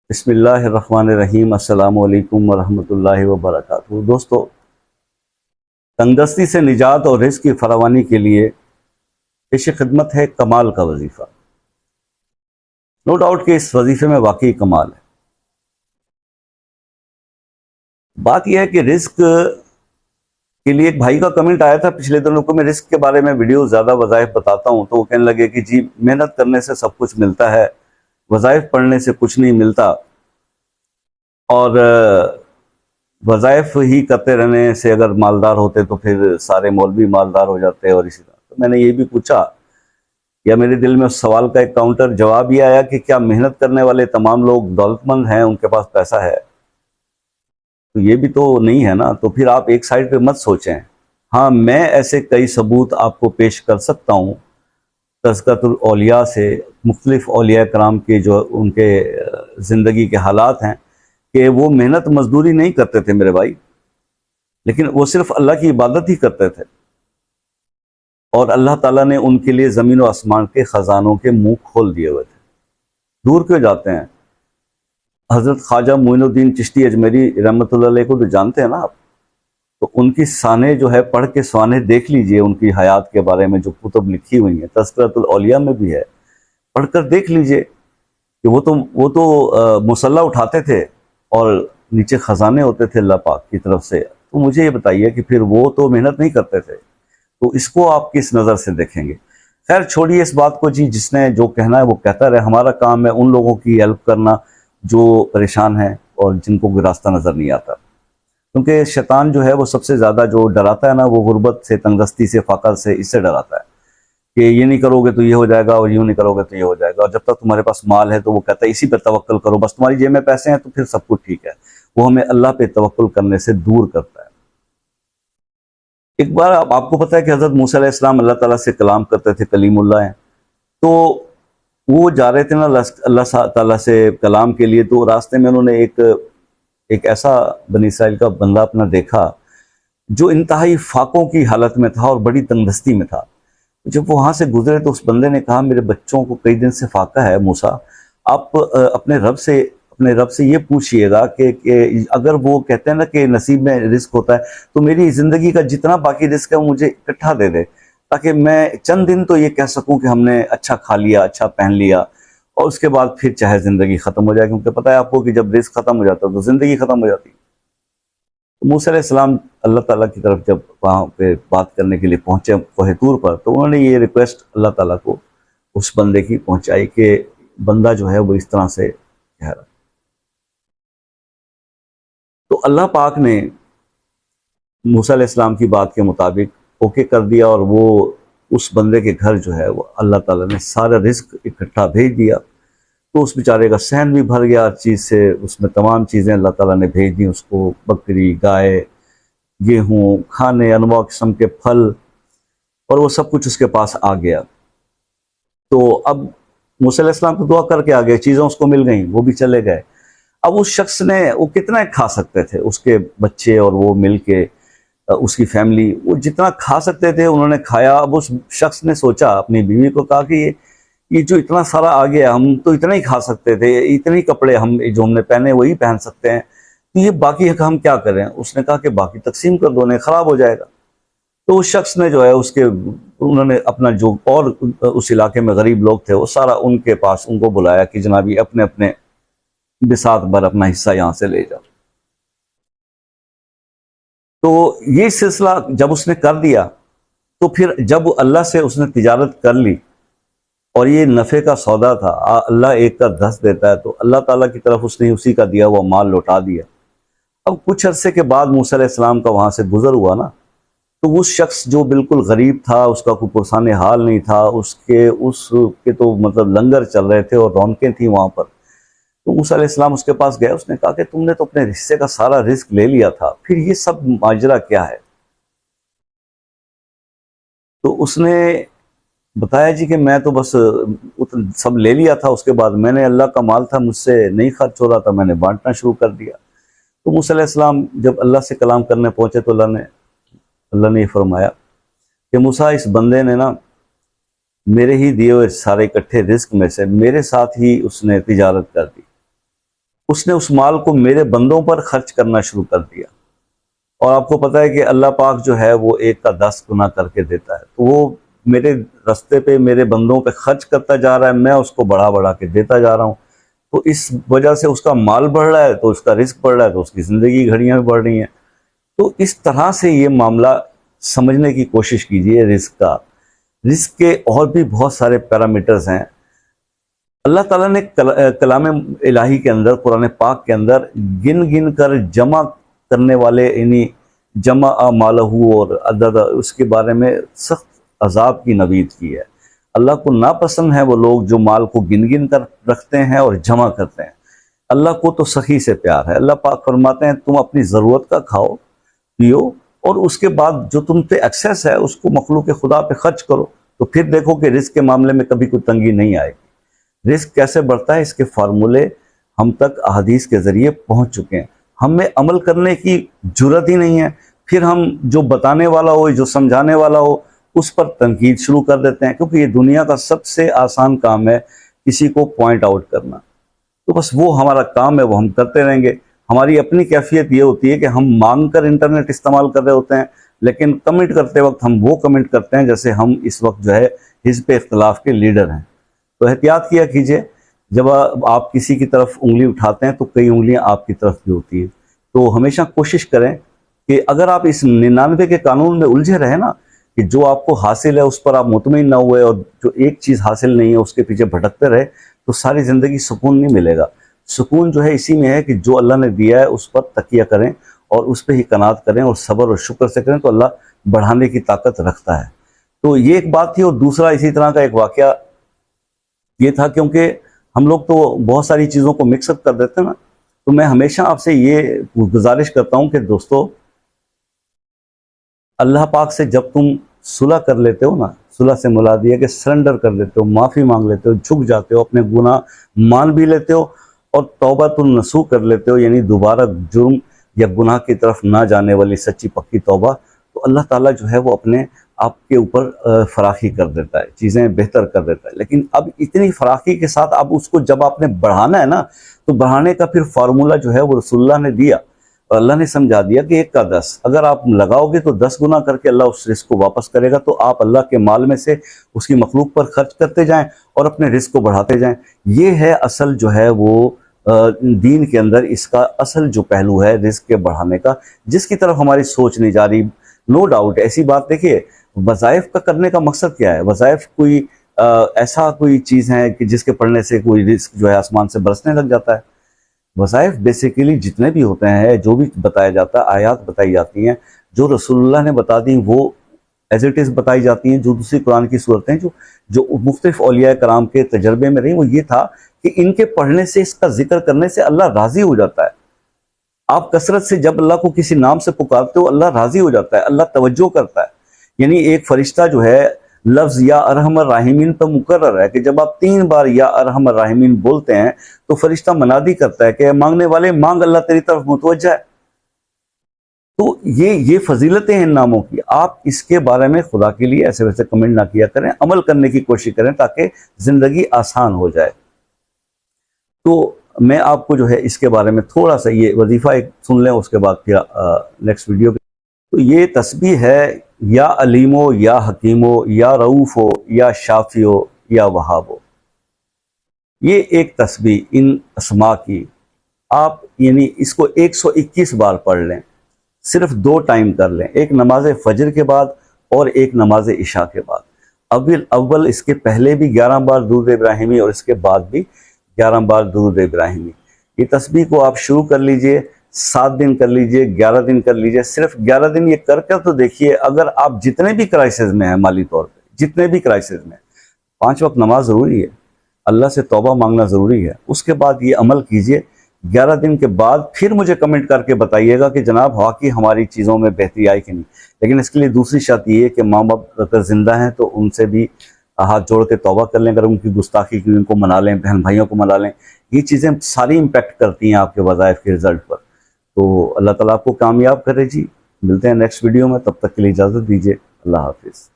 بسم اللہ الرحمن الرحیم۔ السلام علیکم ورحمۃ اللہ وبرکاتہ۔ دوستو، تنگدستی سے نجات اور رزق کی فراوانی کے لیے پیش خدمت ہے کمال کا وظیفہ۔ نو ڈاؤٹ کہ اس وظیفے میں واقعی کمال ہے۔ بات یہ ہے کہ رزق کے لیے ایک بھائی کا کمنٹ آیا تھا پچھلے دنوں کو۔ میں رزق کے بارے میں ویڈیو زیادہ وظائف بتاتا ہوں تو وہ کہنے لگے کہ جی محنت کرنے سے سب کچھ ملتا ہے، وظائف پڑھنے سے کچھ نہیں ملتا، اور وظائف ہی کرتے رہنے سے اگر مالدار ہوتے تو پھر سارے مولوی مالدار ہو جاتے۔ اور اسی طرح تو میں نے یہ بھی پوچھا، یا میرے دل میں اس سوال کا ایک کاؤنٹر جواب یہ آیا کہ کیا محنت کرنے والے تمام لوگ دولت مند ہیں، ان کے پاس پیسہ ہے؟ تو یہ بھی تو نہیں ہے نا۔ تو پھر آپ ایک سائڈ پہ مت سوچیں۔ ہاں، میں ایسے کئی ثبوت آپ کو پیش کر سکتا ہوں تذکرۃ الاولیاء سے، مختلف اولیاء کرام کے جو ان کے زندگی کے حالات ہیں کہ وہ محنت مزدوری نہیں کرتے تھے میرے بھائی، لیکن وہ صرف اللہ کی عبادت ہی کرتے تھے، اور اللہ تعالیٰ نے ان کے لیے زمین و آسمان کے خزانوں کے منہ کھول دیے ہوئے تھے۔ دور کیوں جاتے ہیں؟ حضرت خواجہ معین الدین چشتی اجمیری رحمۃ اللہ علیہ کو تو جانتے ہیں نا آپ، تو ان کی سانحے جو ہے پڑھ کے سوانحے دیکھ لیجئے، ان کی حیات کے بارے میں جو کتب لکھی ہوئی ہیں، تذکرۃ الاولیاء میں بھی ہے، پڑھ کر دیکھ لیجئے کہ وہ تو مصلح اٹھاتے تھے اور نیچے خزانے ہوتے تھے اللہ پاک کی طرف سے۔ تو مجھے یہ بتائیے کہ پھر وہ تو محنت نہیں کرتے تھے، تو اس کو آپ کس نظر سے دیکھیں گے؟ خیر چھوڑیے اس بات کو، جی جس نے جو کہنا ہے وہ کہتا رہے۔ ہمارا کام ہے ان لوگوں کی ہیلپ کرنا جو پریشان ہیں اور جن کو کوئی راستہ نظر نہیں آتا، کیونکہ شیطان جو ہے وہ سب سے زیادہ جو ڈراتا ہے نا، وہ غربت سے، تنگدستی سے، فقر سے، اس سے ڈراتا ہے کہ یہ نہیں کرو گے تو یہ ہو جائے گا، اور یوں نہیں کرو گے تو یہ ہو جائے گا۔ اور جب تک تمہارے پاس مال ہے تو وہ کہتا ہے اسی پہ توکل کرو، بس تمہاری جیب میں پیسے ہیں تو پھر سب کچھ ٹھیک ہے۔ وہ ہمیں اللہ پہ توکل کرنے سے دور کرتا ہے۔ ایک بار آپ کو پتہ ہے کہ حضرت موسیٰ علیہ السلام اللہ تعالیٰ سے کلام کرتے تھے، کلیم اللہ ہیں، تو وہ جا رہے تھے نا اللہ تعالیٰ سے کلام کے لیے، تو راستے میں انہوں نے ایک ایسا بنی اسرائیل کا بندہ اپنا دیکھا جو انتہائی فاقوں کی حالت میں تھا اور بڑی تنگدستی میں تھا۔ جب وہ وہاں سے گزرے تو اس بندے نے کہا، میرے بچوں کو کئی دن سے فاقہ ہے موسیٰ، آپ اپنے رب سے یہ پوچھئے گا کہ اگر وہ کہتے ہیں نا کہ نصیب میں رزق ہوتا ہے تو میری زندگی کا جتنا باقی رزق ہے وہ مجھے اکٹھا دے دے، تاکہ میں چند دن تو یہ کہہ سکوں کہ ہم نے اچھا کھا لیا، اچھا پہن لیا، اور اس کے بعد پھر چاہے زندگی ختم ہو جائے، کیونکہ پتہ ہے آپ کو کہ جب رزق ختم ہو جاتا ہے تو زندگی ختم ہو جاتی ہے۔ موسیٰ علیہ السلام اللہ تعالیٰ کی طرف جب وہاں پہ بات کرنے کے لیے پہنچے کوہ طور پر، تو انہوں نے یہ ریکویسٹ اللہ تعالیٰ کو اس بندے کی پہنچائی کہ بندہ جو ہے وہ اس طرح سے کہہ رہا۔ تو اللہ پاک نے موسیٰ علیہ السلام کی بات کے مطابق اوکے کر دیا، اور وہ اس بندے کے گھر جو ہے وہ اللہ تعالیٰ نے سارا رزق اکٹھا بھیج دیا۔ تو اس بیچارے کا صحن بھی بھر گیا ہر چیز سے، اس میں تمام چیزیں اللہ تعالیٰ نے بھیج دیں اس کو، بکری، گائے، گیہوں، کھانے، انواع قسم کے پھل، اور وہ سب کچھ اس کے پاس آ گیا۔ تو اب موسیٰ علیہ السلام تو دعا کر کے آ گئے، چیزیں اس کو مل گئیں، وہ بھی چلے گئے۔ اب اس شخص نے، وہ کتنا کھا سکتے تھے، اس کے بچے اور وہ مل کے، اس کی فیملی، وہ جتنا کھا سکتے تھے انہوں نے کھایا۔ اب اس شخص نے سوچا، اپنی بیوی کو کہا کہ یہ جو اتنا سارا آ گیا، ہم تو اتنا ہی کھا سکتے تھے، اتنے کپڑے جو ہم نے پہنے وہی پہن سکتے ہیں، تو یہ باقی ہم کیا کریں؟ اس نے کہا کہ باقی تقسیم کر دو، نہیں خراب ہو جائے گا۔ تو اس شخص نے جو ہے انہوں نے اپنا جو اور اس علاقے میں غریب لوگ تھے وہ سارا ان کے پاس، ان کو بلایا کہ جناب یہ اپنے اپنے بساط بھر اپنا حصہ یہاں سے لے جاؤ۔ تو یہ سلسلہ جب اس نے کر دیا، تو پھر جب اللہ سے اس نے تجارت کر لی اور یہ نفع کا سودا تھا، اللہ ایک کا 10 دیتا ہے، تو اللہ تعالیٰ کی طرف اس نے اسی کا دیا ہوا مال لوٹا دیا۔ اب کچھ عرصے کے بعد موسیٰ علیہ السلام کا وہاں سے گزر ہوا نا، تو اس شخص جو بالکل غریب تھا، اس کا کوئی پرسان حال نہیں تھا، اس کے تو مطلب لنگر چل رہے تھے اور رونقیں تھیں وہاں پر، تو موسیٰ علیہ السلام اس کے پاس گئے، اس نے کہا کہ تم نے تو اپنے حصے کا سارا رزق لے لیا تھا، پھر یہ سب ماجرا کیا ہے؟ تو اس نے بتایا جی کہ میں تو بس سب لے لیا تھا، اس کے بعد میں نے، اللہ کا مال تھا، مجھ سے نہیں خرچ ہو رہا تھا، میں نے بانٹنا شروع کر دیا۔ تو موسیٰ علیہ السلام جب اللہ سے کلام کرنے پہنچے تو اللہ نے یہ فرمایا کہ موسیٰ، اس بندے نے نا میرے ہی دیے ہوئے سارے اکٹھے رزق میں سے میرے ساتھ ہی اس نے تجارت کر دی، اس نے اس مال کو میرے بندوں پر خرچ کرنا شروع کر دیا. اور آپ کو پتہ ہے کہ اللہ پاک جو ہے وہ 1 کا 10 گنا کر کے دیتا ہے. تو وہ میرے رستے پہ میرے بندوں پہ خرچ کرتا جا رہا ہے, میں اس کو بڑھا بڑھا کے دیتا جا رہا ہوں. تو اس وجہ سے اس کا مال بڑھ رہا ہے, تو اس کا رزق بڑھ رہا ہے, تو اس کی زندگی کی گھڑیاں بھی بڑھ رہی ہیں. تو اس طرح سے یہ معاملہ سمجھنے کی کوشش کیجئے رزق کا. رزق کے اور بھی بہت سارے پیرامیٹرز ہیں. اللہ تعالیٰ نے کلام الہی کے اندر, قرآن پاک کے اندر گن گن کر جمع کرنے والے, یعنی جمع مالہ اور عدد, اس کے بارے میں سخت عذاب کی نوید کی ہے. اللہ کو ناپسند ہے وہ لوگ جو مال کو گن گن کر رکھتے ہیں اور جمع کرتے ہیں. اللہ کو تو سخی سے پیار ہے. اللہ پاک فرماتے ہیں تم اپنی ضرورت کا کھاؤ پیو, اور اس کے بعد جو تم پہ ایکسیس ہے اس کو مخلوق خدا پہ خرچ کرو, تو پھر دیکھو کہ رزق کے معاملے میں کبھی کوئی تنگی نہیں آئے گی. رزق کیسے بڑھتا ہے, اس کے فارمولے ہم تک احادیث کے ذریعے پہنچ چکے ہیں. ہمیں عمل کرنے کی جرت ہی نہیں ہے. پھر ہم جو بتانے والا ہو, جو سمجھانے والا ہو, اس پر تنقید شروع کر دیتے ہیں, کیونکہ یہ دنیا کا سب سے آسان کام ہے کسی کو پوائنٹ آؤٹ کرنا. تو بس وہ ہمارا کام ہے, وہ ہم کرتے رہیں گے. ہماری اپنی کیفیت یہ ہوتی ہے کہ ہم مانگ کر انٹرنیٹ استعمال کر رہے ہوتے ہیں, لیکن کمنٹ کرتے وقت ہم وہ کمنٹ کرتے ہیں جیسے ہم اس وقت جو ہے حزب اختلاف کے لیڈر ہیں. تو احتیاط کیا کیجئے, جب آپ کسی کی طرف انگلی اٹھاتے ہیں تو کئی انگلیاں آپ کی طرف بھی ہوتی ہیں. تو ہمیشہ کوشش کریں کہ اگر آپ اس 99 کے قانون میں الجھے رہے نا, کہ جو آپ کو حاصل ہے اس پر آپ مطمئن نہ ہوئے, اور جو ایک چیز حاصل نہیں ہے اس کے پیچھے بھٹکتے رہے, تو ساری زندگی سکون نہیں ملے گا. سکون جو ہے اسی میں ہے کہ جو اللہ نے دیا ہے اس پر تکیہ کریں اور اس پہ ہی قناعت کریں اور صبر اور شکر سے کریں, تو اللہ بڑھانے کی طاقت رکھتا ہے. تو یہ ایک بات تھی. اور دوسرا اسی طرح کا ایک واقعہ یہ تھا, کیونکہ ہم لوگ تو بہت ساری چیزوں کو مکس اپ کر دیتے ہیں نا, تو میں ہمیشہ آپ سے یہ گزارش کرتا ہوں کہ دوستو, اللہ پاک سے جب تم صلح کر لیتے ہو نا, صلح سے مراد یہ کہ سرنڈر کر لیتے ہو, معافی مانگ لیتے ہو, جھک جاتے ہو, اپنے گناہ مان بھی لیتے ہو, اور توبۃ النصوح کر لیتے ہو, یعنی دوبارہ جرم یا گناہ کی طرف نہ جانے والی سچی پکی توبہ, تو اللہ تعالیٰ جو ہے وہ اپنے آپ کے اوپر فراخی کر دیتا ہے, چیزیں بہتر کر دیتا ہے. لیکن اب اتنی فراخی کے ساتھ اب اس کو جب آپ نے بڑھانا ہے نا, تو بڑھانے کا پھر فارمولہ جو ہے وہ رسول اللہ نے دیا, اور اللہ نے سمجھا دیا کہ 1 کا 10 اگر آپ لگاؤ گے تو 10 گنا کر کے اللہ اس رزق کو واپس کرے گا. تو آپ اللہ کے مال میں سے اس کی مخلوق پر خرچ کرتے جائیں اور اپنے رزق کو بڑھاتے جائیں. یہ ہے اصل جو ہے وہ دین کے اندر اس کا اصل جو پہلو ہے رزق کے بڑھانے کا, جس کی طرف ہماری سوچ نہیں جا رہی. نو ڈاؤٹ ایسی بات, دیکھیے وظائف کا کرنے کا مقصد کیا ہے؟ وظائف کوئی ایسا کوئی چیز ہے کہ جس کے پڑھنے سے کوئی رزق جو ہے آسمان سے برسنے لگ جاتا ہے. وظائف بیسیکلی جتنے بھی ہوتے ہیں, جو بھی بتایا جاتا ہے, آیات بتائی جاتی ہیں جو رسول اللہ نے بتا دی, وہ ایز اٹ از بتائی جاتی ہیں. جو دوسری قرآن کی صورتیں جو مختلف اولیاء کرام کے تجربے میں رہیں, وہ یہ تھا کہ ان کے پڑھنے سے, اس کا ذکر کرنے سے اللہ راضی ہو جاتا ہے. آپ کثرت سے جب اللہ کو کسی نام سے پکارتے ہو, اللہ راضی ہو جاتا ہے, اللہ توجہ کرتا ہے. یعنی ایک فرشتہ جو ہے لفظ یا ارحم الراحمین پہ مقرر ہے کہ جب آپ 3 بار یا ارحم الراحمین بولتے ہیں تو فرشتہ منادی کرتا ہے کہ مانگنے والے مانگ, اللہ تیری طرف متوجہ ہے. تو یہ فضیلتیں ہیں ان ناموں کی. آپ اس کے بارے میں خدا کے لیے ایسے ویسے کمنٹ نہ کیا کریں, عمل کرنے کی کوشش کریں تاکہ زندگی آسان ہو جائے. تو میں آپ کو جو ہے اس کے بارے میں تھوڑا سا یہ وظیفہ ایک سن لیں, اس کے بعد پھر نیکسٹ ویڈیو. تو یہ تسبیح ہے یا علیم ہو یا حکیم ہو یا رؤوف ہو یا شافی ہو یا وہاب ہو. یہ ایک تسبیح ان اسماء کی آپ یعنی اس کو 121 بار پڑھ لیں, صرف 2 ٹائم کر لیں, ایک نماز فجر کے بعد اور ایک نماز عشاء کے بعد. اول اس کے پہلے بھی 11 بار درود ابراہیمی اور اس کے بعد بھی 11 بار درود ابراہیمی. یہ تسبیح کو آپ شروع کر لیجئے, 7 دن کر لیجئے, 11 دن کر لیجئے. صرف 11 دن یہ کر کے تو دیکھیے, اگر آپ جتنے بھی کرائسس میں ہیں مالی طور پہ, جتنے بھی کرائسس میں, 5 وقت نماز ضروری ہے, اللہ سے توبہ مانگنا ضروری ہے, اس کے بعد یہ عمل کیجئے. 11 دن کے بعد پھر مجھے کمنٹ کر کے بتائیے گا کہ جناب واقعی ہماری چیزوں میں بہتری آئی کہ نہیں. لیکن اس کے لیے دوسری شرط یہ ہے کہ ماں باپ اگر زندہ ہیں تو ان سے بھی ہاتھ جوڑ کے توبہ کر لیں, اگر ان کی گستاخی کی ان کو منا لیں, بہن بھائیوں کو منا لیں. یہ چیزیں ساری امپیکٹ کرتی ہیں آپ کے وظائف کے رزلٹ پر. تو اللہ تعالیٰ آپ کو کامیاب کرے جی. ملتے ہیں نیکسٹ ویڈیو میں, تب تک کے لیے اجازت دیجیے. اللہ حافظ.